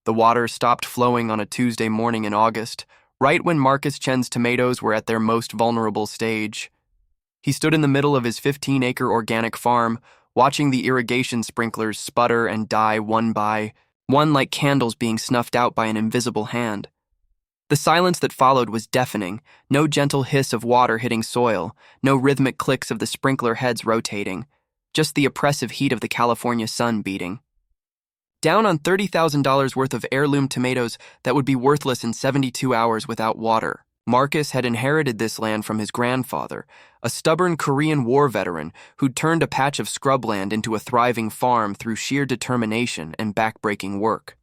The water stopped flowing on a Tuesday morning in August, right when Marcus Chen's tomatoes were at their most vulnerable stage. He stood in the middle of his 15-acre organic farm, watching the irrigation sprinklers sputter and die one by one like candles being snuffed out by an invisible hand. The silence that followed was deafening, no gentle hiss of water hitting soil, no rhythmic clicks of the sprinkler heads rotating, just the oppressive heat of the California sun beating. Down on $30,000 worth of heirloom tomatoes that would be worthless in 72 hours without water. Marcus had inherited this land from his grandfather, a stubborn Korean War veteran who'd turned a patch of scrubland into a thriving farm through sheer determination and backbreaking work.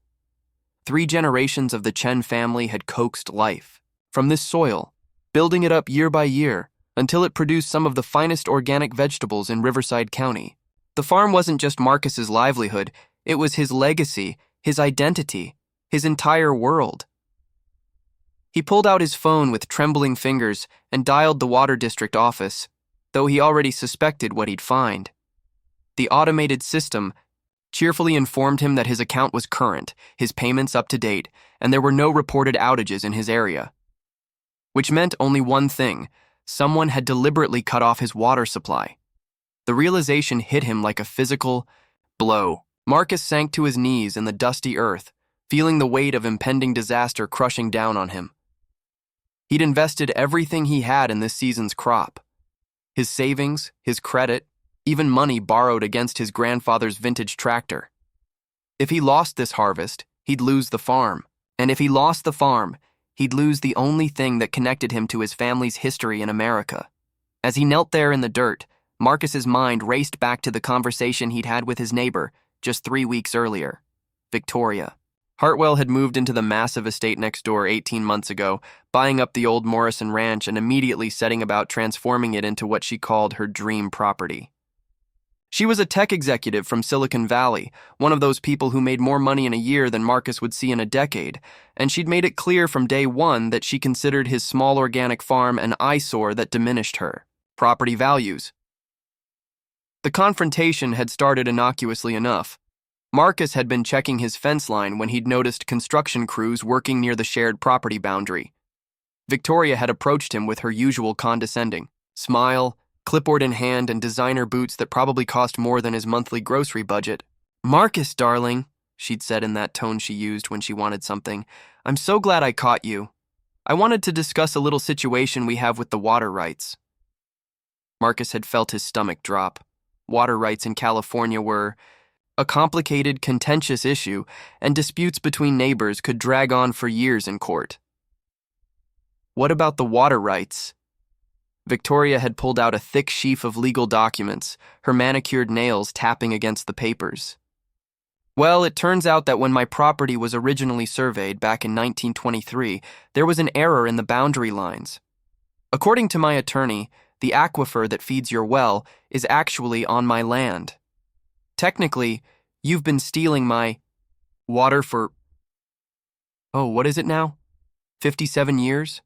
3 generations of the Chen family had coaxed life from this soil, building it up year by year until it produced some of the finest organic vegetables in Riverside County. The farm wasn't just Marcus's livelihood, it was his legacy, his identity, his entire world. He pulled out his phone with trembling fingers and dialed the water district office, though he already suspected what he'd find. The automated system cheerfully informed him that his account was current, his payments up to date, and there were no reported outages in his area. Which meant only one thing: someone had deliberately cut off his water supply. The realization hit him like a physical blow. Marcus sank to his knees in the dusty earth, feeling the weight of impending disaster crushing down on him. He'd invested everything he had in this season's crop. His savings, his credit, even money borrowed against his grandfather's vintage tractor. If he lost this harvest, he'd lose the farm. And if he lost the farm, he'd lose the only thing that connected him to his family's history in America. As he knelt there in the dirt, Marcus's mind raced back to the conversation he'd had with his neighbor just 3 weeks earlier, Victoria. Hartwell had moved into the massive estate next door 18 months ago, buying up the old Morrison ranch and immediately setting about transforming it into what she called her dream property. She was a tech executive from Silicon Valley, one of those people who made more money in a year than Marcus would see in a decade, and she'd made it clear from day one that she considered his small organic farm an eyesore that diminished her property values. The confrontation had started innocuously enough. Marcus had been checking his fence line when he'd noticed construction crews working near the shared property boundary. Victoria had approached him with her usual condescending smile, clipboard in hand, and designer boots that probably cost more than his monthly grocery budget. "Marcus, darling," she'd said in that tone she used when she wanted something, "I'm so glad I caught you. I wanted to discuss a little situation we have with the water rights." Marcus had felt his stomach drop. Water rights in California were a complicated, contentious issue, and disputes between neighbors could drag on for years in court. What about the water rights? Victoria had pulled out a thick sheaf of legal documents, her manicured nails tapping against the papers. "Well, it turns out that when my property was originally surveyed back in 1923, there was an error in the boundary lines. According to my attorney, the aquifer that feeds your well is actually on my land. Technically, you've been stealing my water for, what is it now? 57 years?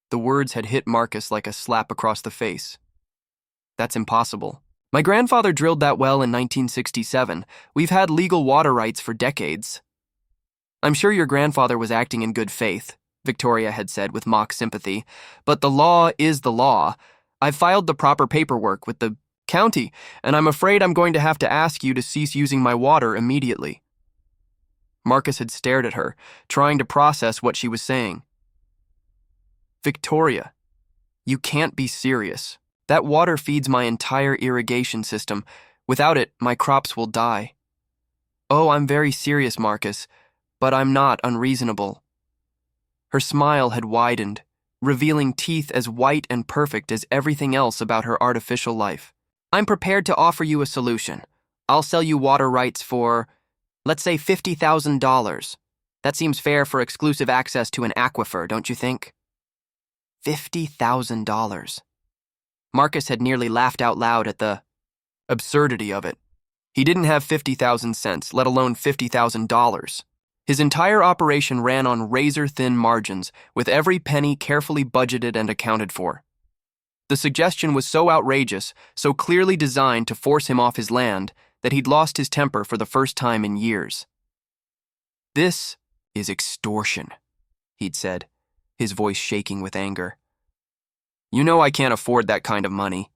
The words had hit Marcus like a slap across the face. "That's impossible. My grandfather drilled that well in 1967. We've had legal water rights for decades." "I'm sure your grandfather was acting in good faith," Victoria had said with mock sympathy, "but the law is the law. I've filed the proper paperwork with the county, and I'm afraid I'm going to have to ask you to cease using my water immediately." Marcus had stared at her, trying to process what she was saying. "Victoria, you can't be serious. That water feeds my entire irrigation system. Without it, my crops will die." "Oh, I'm very serious, Marcus, but I'm not unreasonable." Her smile had widened, revealing teeth as white and perfect as everything else about her artificial life. "I'm prepared to offer you a solution. I'll sell you water rights for, let's say, $50,000. That seems fair for exclusive access to an aquifer, don't you think?" $50,000. Marcus had nearly laughed out loud at the absurdity of it. He didn't have 50,000 cents, let alone $50,000. His entire operation ran on razor-thin margins, with every penny carefully budgeted and accounted for. The suggestion was so outrageous, so clearly designed to force him off his land, that he'd lost his temper for the first time in years. "This is extortion," he'd said, his voice shaking with anger. "You know I can't afford that kind of money.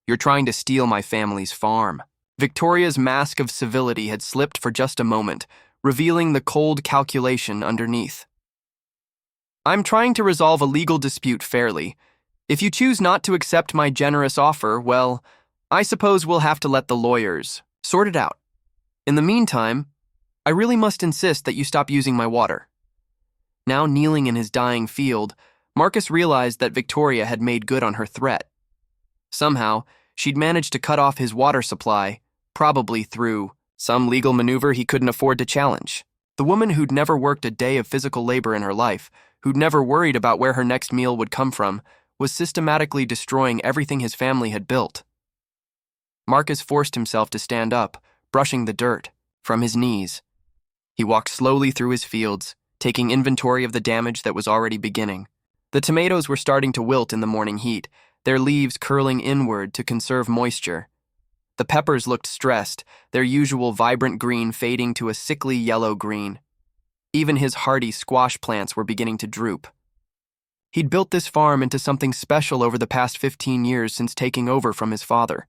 You're trying to steal my family's farm." Victoria's mask of civility had slipped for just a moment, revealing the cold calculation underneath. "I'm trying to resolve a legal dispute fairly. If you choose not to accept my generous offer, well, I suppose we'll have to let the lawyers sort it out. In the meantime, I really must insist that you stop using my water." Now kneeling in his dying field, Marcus realized that Victoria had made good on her threat. Somehow, she'd managed to cut off his water supply, probably through some legal maneuver he couldn't afford to challenge. The woman who'd never worked a day of physical labor in her life, who'd never worried about where her next meal would come from, was systematically destroying everything his family had built. Marcus forced himself to stand up, brushing the dirt from his knees. He walked slowly through his fields, taking inventory of the damage that was already beginning. The tomatoes were starting to wilt in the morning heat, their leaves curling inward to conserve moisture. The peppers looked stressed, their usual vibrant green fading to a sickly yellow-green. Even his hardy squash plants were beginning to droop. He'd built this farm into something special over the past 15 years since taking over from his father.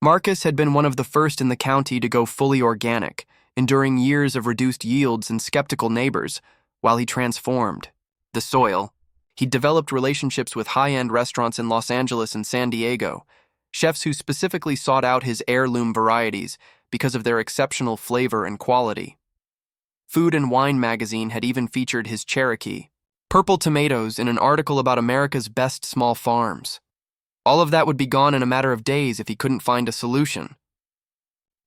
Marcus had been one of the first in the county to go fully organic, enduring years of reduced yields and skeptical neighbors, while he transformed the soil. He'd developed relationships with high-end restaurants in Los Angeles and San Diego, chefs who specifically sought out his heirloom varieties because of their exceptional flavor and quality. Food and Wine magazine had even featured his Cherokee purple tomatoes in an article about America's best small farms. All of that would be gone in a matter of days if he couldn't find a solution.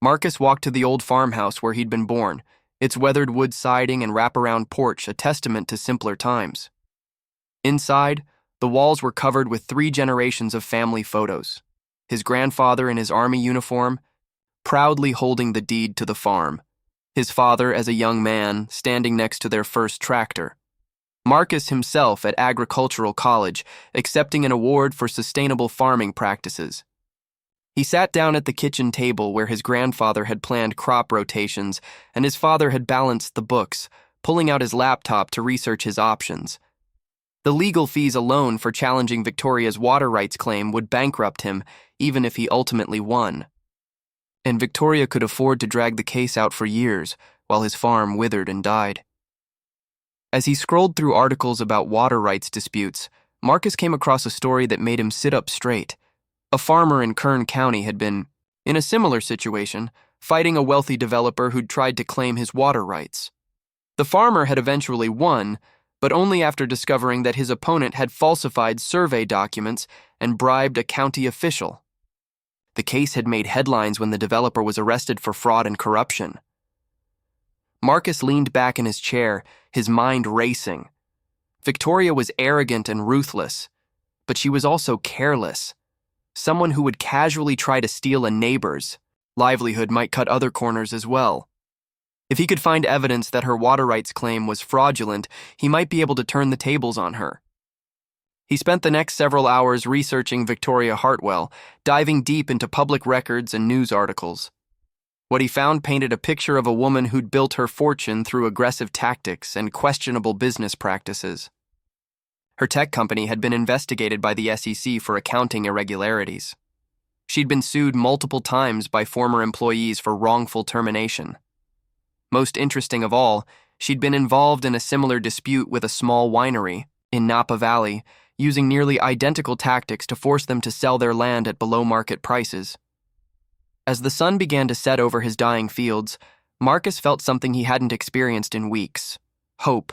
Marcus walked to the old farmhouse where he'd been born, its weathered wood siding and wraparound porch a testament to simpler times. Inside, the walls were covered with 3 generations of family photos. His grandfather in his army uniform, proudly holding the deed to the farm. His father as a young man, standing next to their first tractor. Marcus himself at agricultural college, accepting an award for sustainable farming practices. He sat down at the kitchen table where his grandfather had planned crop rotations and his father had balanced the books, pulling out his laptop to research his options. The legal fees alone for challenging Victoria's water rights claim would bankrupt him, even if he ultimately won. And Victoria could afford to drag the case out for years while his farm withered and died. As he scrolled through articles about water rights disputes, Marcus came across a story that made him sit up straight. A farmer in Kern County had been, in a similar situation, fighting a wealthy developer who'd tried to claim his water rights. The farmer had eventually won, but only after discovering that his opponent had falsified survey documents and bribed a county official. The case had made headlines when the developer was arrested for fraud and corruption. Marcus leaned back in his chair, his mind racing. Victoria was arrogant and ruthless, but she was also careless. Someone who would casually try to steal a neighbor's livelihood might cut other corners as well. If he could find evidence that her water rights claim was fraudulent, he might be able to turn the tables on her. He spent the next several hours researching Victoria Hartwell, diving deep into public records and news articles. What he found painted a picture of a woman who'd built her fortune through aggressive tactics and questionable business practices. Her tech company had been investigated by the SEC for accounting irregularities. She'd been sued multiple times by former employees for wrongful termination. Most interesting of all, she'd been involved in a similar dispute with a small winery in Napa Valley, using nearly identical tactics to force them to sell their land at below-market prices. As the sun began to set over his dying fields, Marcus felt something he hadn't experienced in weeks: hope.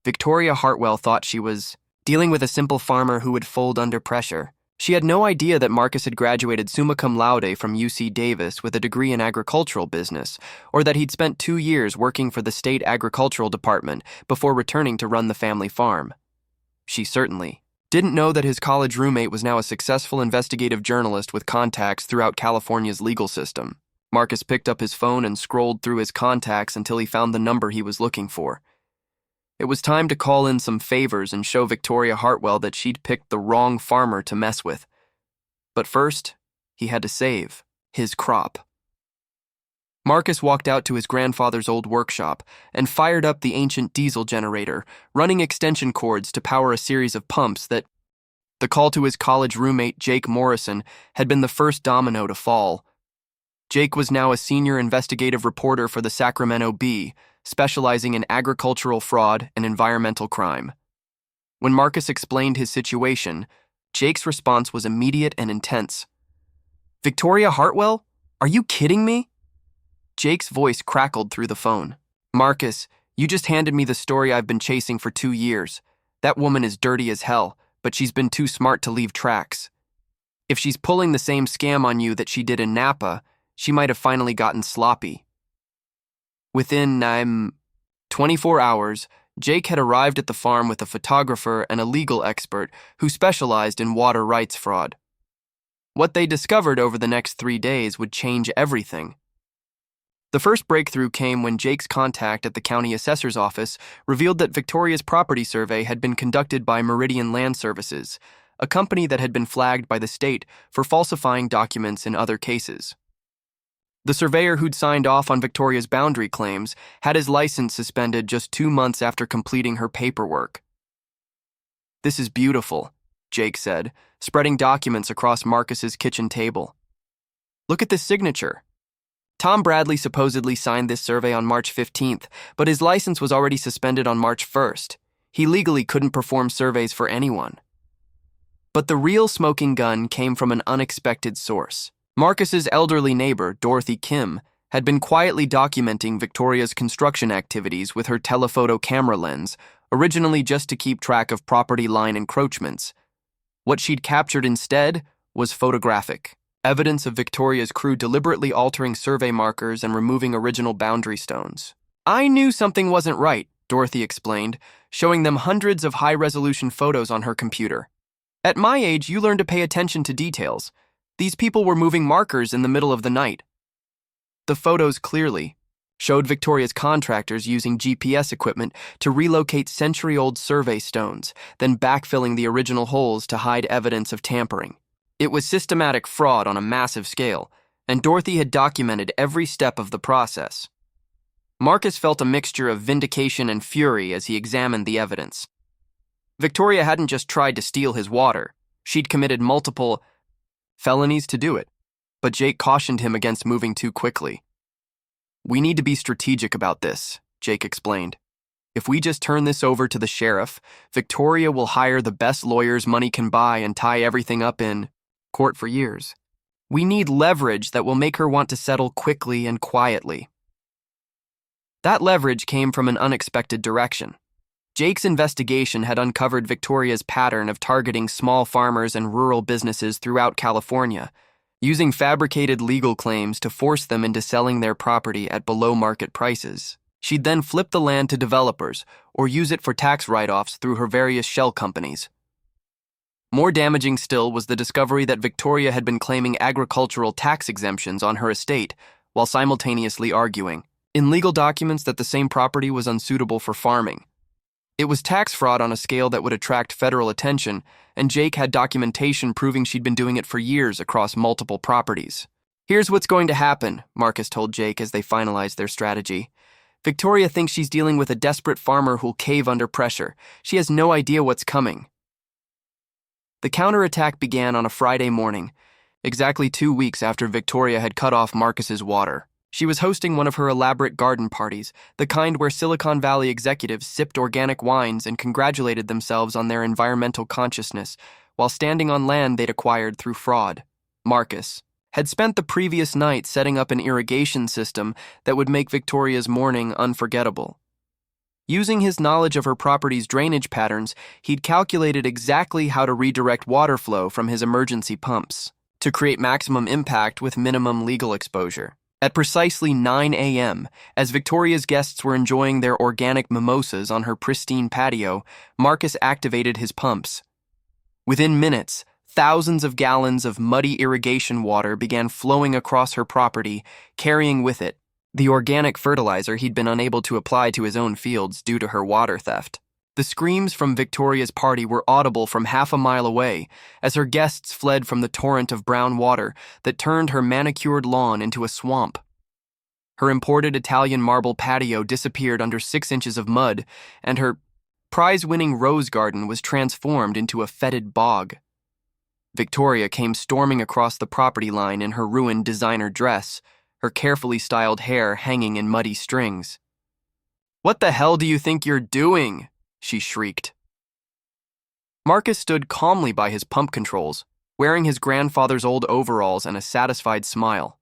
Victoria Hartwell thought she was dealing with a simple farmer who would fold under pressure. She had no idea that Marcus had graduated summa cum laude from UC Davis with a degree in agricultural business, or that he'd spent 2 years working for the state agricultural department before returning to run the family farm. She certainly didn't know that his college roommate was now a successful investigative journalist with contacts throughout California's legal system. Marcus picked up his phone and scrolled through his contacts until he found the number he was looking for. It was time to call in some favors and show Victoria Hartwell that she'd picked the wrong farmer to mess with. But first, he had to save his crop. Marcus walked out to his grandfather's old workshop and fired up the ancient diesel generator, running extension cords to power a series of pumps that... The call to his college roommate, Jake Morrison, had been the first domino to fall. Jake was now a senior investigative reporter for the Sacramento Bee, specializing in agricultural fraud and environmental crime. When Marcus explained his situation, Jake's response was immediate and intense. "Victoria Hartwell? Are you kidding me?" Jake's voice crackled through the phone. "Marcus, you just handed me the story I've been chasing for 2 years. That woman is dirty as hell, but she's been too smart to leave tracks. If she's pulling the same scam on you that she did in Napa, she might have finally gotten sloppy." Within 24 hours, Jake had arrived at the farm with a photographer and a legal expert who specialized in water rights fraud. What they discovered over the next 3 days would change everything. The first breakthrough came when Jake's contact at the county assessor's office revealed that Victoria's property survey had been conducted by Meridian Land Services, a company that had been flagged by the state for falsifying documents in other cases. The surveyor who'd signed off on Victoria's boundary claims had his license suspended just 2 months after completing her paperwork. "This is beautiful," Jake said, spreading documents across Marcus's kitchen table. "Look at this signature. Tom Bradley supposedly signed this survey on March 15th, but his license was already suspended on March 1st. He legally couldn't perform surveys for anyone." But the real smoking gun came from an unexpected source. Marcus's elderly neighbor, Dorothy Kim, had been quietly documenting Victoria's construction activities with her telephoto camera lens, originally just to keep track of property line encroachments. What she'd captured instead was photographic evidence of Victoria's crew deliberately altering survey markers and removing original boundary stones. "I knew something wasn't right," Dorothy explained, showing them hundreds of high-resolution photos on her computer. "At my age, you learn to pay attention to details. These people were moving markers in the middle of the night." The photos clearly showed Victoria's contractors using GPS equipment to relocate century-old survey stones, then backfilling the original holes to hide evidence of tampering. It was systematic fraud on a massive scale, and Dorothy had documented every step of the process. Marcus felt a mixture of vindication and fury as he examined the evidence. Victoria hadn't just tried to steal his water. She'd committed multiple felonies to do it, but Jake cautioned him against moving too quickly. "We need to be strategic about this," Jake explained. "If we just turn this over to the sheriff, Victoria will hire the best lawyers money can buy and tie everything up in court for years. We need leverage that will make her want to settle quickly and quietly." That leverage came from an unexpected direction. Jake's investigation had uncovered Victoria's pattern of targeting small farmers and rural businesses throughout California, using fabricated legal claims to force them into selling their property at below-market prices. She'd then flip the land to developers or use it for tax write-offs through her various shell companies. More damaging still was the discovery that Victoria had been claiming agricultural tax exemptions on her estate while simultaneously arguing, in legal documents, that the same property was unsuitable for farming. It was tax fraud on a scale that would attract federal attention, and Jake had documentation proving she'd been doing it for years across multiple properties. "Here's what's going to happen," Marcus told Jake as they finalized their strategy. "Victoria thinks she's dealing with a desperate farmer who'll cave under pressure. She has no idea what's coming." The counterattack began on a Friday morning, exactly 2 weeks after Victoria had cut off Marcus's water. She was hosting one of her elaborate garden parties, the kind where Silicon Valley executives sipped organic wines and congratulated themselves on their environmental consciousness while standing on land they'd acquired through fraud. Marcus had spent the previous night setting up an irrigation system that would make Victoria's morning unforgettable. Using his knowledge of her property's drainage patterns, he'd calculated exactly how to redirect water flow from his emergency pumps to create maximum impact with minimum legal exposure. At precisely 9 a.m., as Victoria's guests were enjoying their organic mimosas on her pristine patio, Marcus activated his pumps. Within minutes, thousands of gallons of muddy irrigation water began flowing across her property, carrying with it the organic fertilizer he'd been unable to apply to his own fields due to her water theft. The screams from Victoria's party were audible from half a mile away as her guests fled from the torrent of brown water that turned her manicured lawn into a swamp. Her imported Italian marble patio disappeared under 6 inches of mud, and her prize-winning rose garden was transformed into a fetid bog. Victoria came storming across the property line in her ruined designer dress, her carefully styled hair hanging in muddy strings. "What the hell do you think you're doing?" she shrieked. Marcus stood calmly by his pump controls, wearing his grandfather's old overalls and a satisfied smile.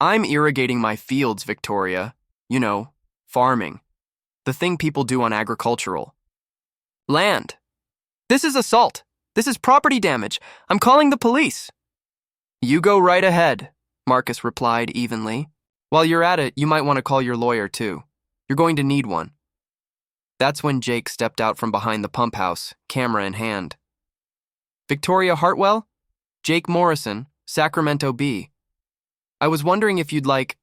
"I'm irrigating my fields, Victoria. You know, farming. The thing people do on agricultural land. This is assault. This is property damage. I'm calling the police." "You go right ahead," Marcus replied evenly. "While you're at it, you might want to call your lawyer too. You're going to need one." That's when Jake stepped out from behind the pump house, camera in hand. "Victoria Hartwell? Jake Morrison, Sacramento Bee. I was wondering if you'd like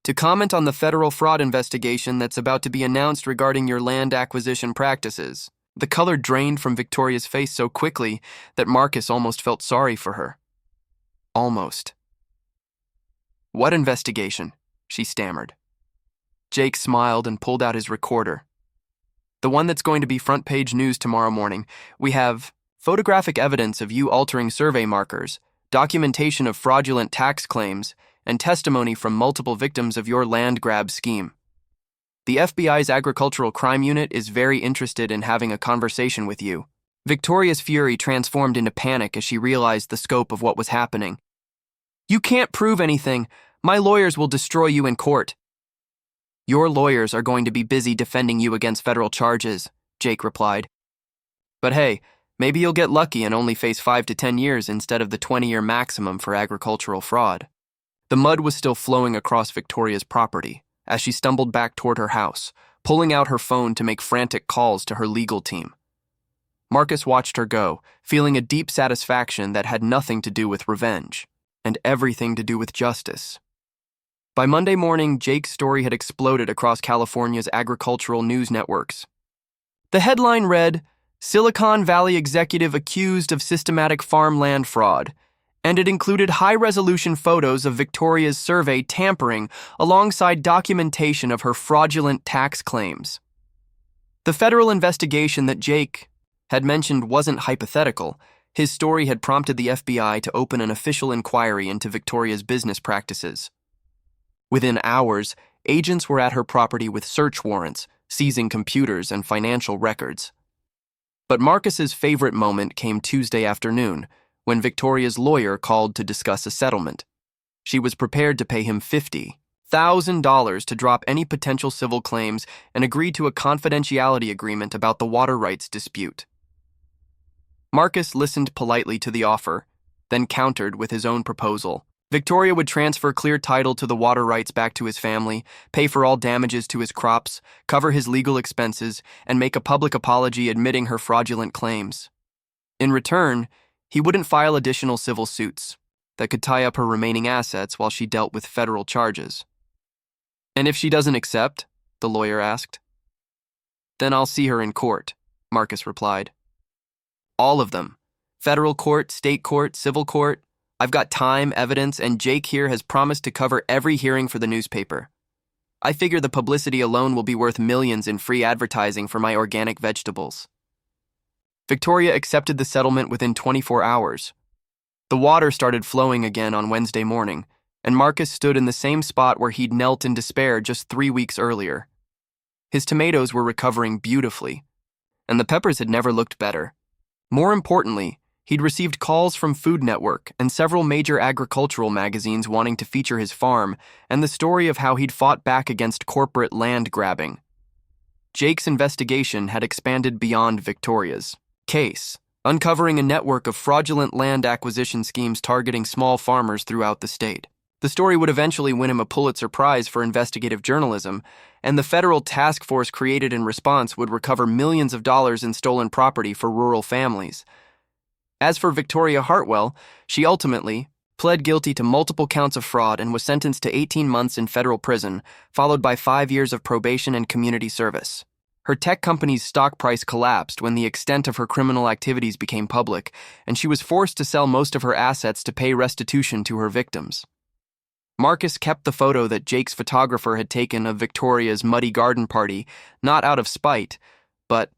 to comment on the federal fraud investigation that's about to be announced regarding your land acquisition practices." The color drained from Victoria's face so quickly that Marcus almost felt sorry for her. Almost. "What investigation?" she stammered. Jake smiled and pulled out his recorder. "The one that's going to be front-page news tomorrow morning. We have photographic evidence of you altering survey markers, documentation of fraudulent tax claims, and testimony from multiple victims of your land grab scheme. The FBI's Agricultural Crime Unit is very interested in having a conversation with you." Victoria's fury transformed into panic as she realized the scope of what was happening. "You can't prove anything. My lawyers will destroy you in court." "Your lawyers are going to be busy defending you against federal charges," Jake replied. "But hey, maybe you'll get lucky and only face 5 to 10 years instead of the 20-year maximum for agricultural fraud." The mud was still flowing across Victoria's property as she stumbled back toward her house, pulling out her phone to make frantic calls to her legal team. Marcus watched her go, feeling a deep satisfaction that had nothing to do with revenge, and everything to do with justice. By Monday morning, Jake's story had exploded across California's agricultural news networks. The headline read, "Silicon Valley Executive Accused of Systematic Farmland Fraud," and it included high-resolution photos of Victoria's survey tampering alongside documentation of her fraudulent tax claims. The federal investigation that Jake had mentioned wasn't hypothetical. His story had prompted the FBI to open an official inquiry into Victoria's business practices. Within hours, agents were at her property with search warrants, seizing computers and financial records. But Marcus's favorite moment came Tuesday afternoon, when Victoria's lawyer called to discuss a settlement. She was prepared to pay him $50,000 to drop any potential civil claims and agreed to a confidentiality agreement about the water rights dispute. Marcus listened politely to the offer, then countered with his own proposal. Victoria would transfer clear title to the water rights back to his family, pay for all damages to his crops, cover his legal expenses, and make a public apology admitting her fraudulent claims. In return, he wouldn't file additional civil suits that could tie up her remaining assets while she dealt with federal charges. "And if she doesn't accept?" the lawyer asked. "Then I'll see her in court," Marcus replied. "All of them. Federal court, state court, civil court. I've got time, evidence, and Jake here has promised to cover every hearing for the newspaper. I figure the publicity alone will be worth millions in free advertising for my organic vegetables." Victoria accepted the settlement within 24 hours. The water started flowing again on Wednesday morning, and Marcus stood in the same spot where he'd knelt in despair just 3 weeks earlier. His tomatoes were recovering beautifully, and the peppers had never looked better. More importantly, he'd received calls from Food Network and several major agricultural magazines wanting to feature his farm and the story of how he'd fought back against corporate land grabbing. Jake's investigation had expanded beyond Victoria's case, uncovering a network of fraudulent land acquisition schemes targeting small farmers throughout the state. The story would eventually win him a Pulitzer Prize for investigative journalism, and the federal task force created in response would recover millions of dollars in stolen property for rural families. As for Victoria Hartwell, she ultimately pled guilty to multiple counts of fraud and was sentenced to 18 months in federal prison, followed by 5 years of probation and community service. Her tech company's stock price collapsed when the extent of her criminal activities became public, and she was forced to sell most of her assets to pay restitution to her victims. Marcus kept the photo that Jake's photographer had taken of Victoria's muddy garden party, not out of spite, but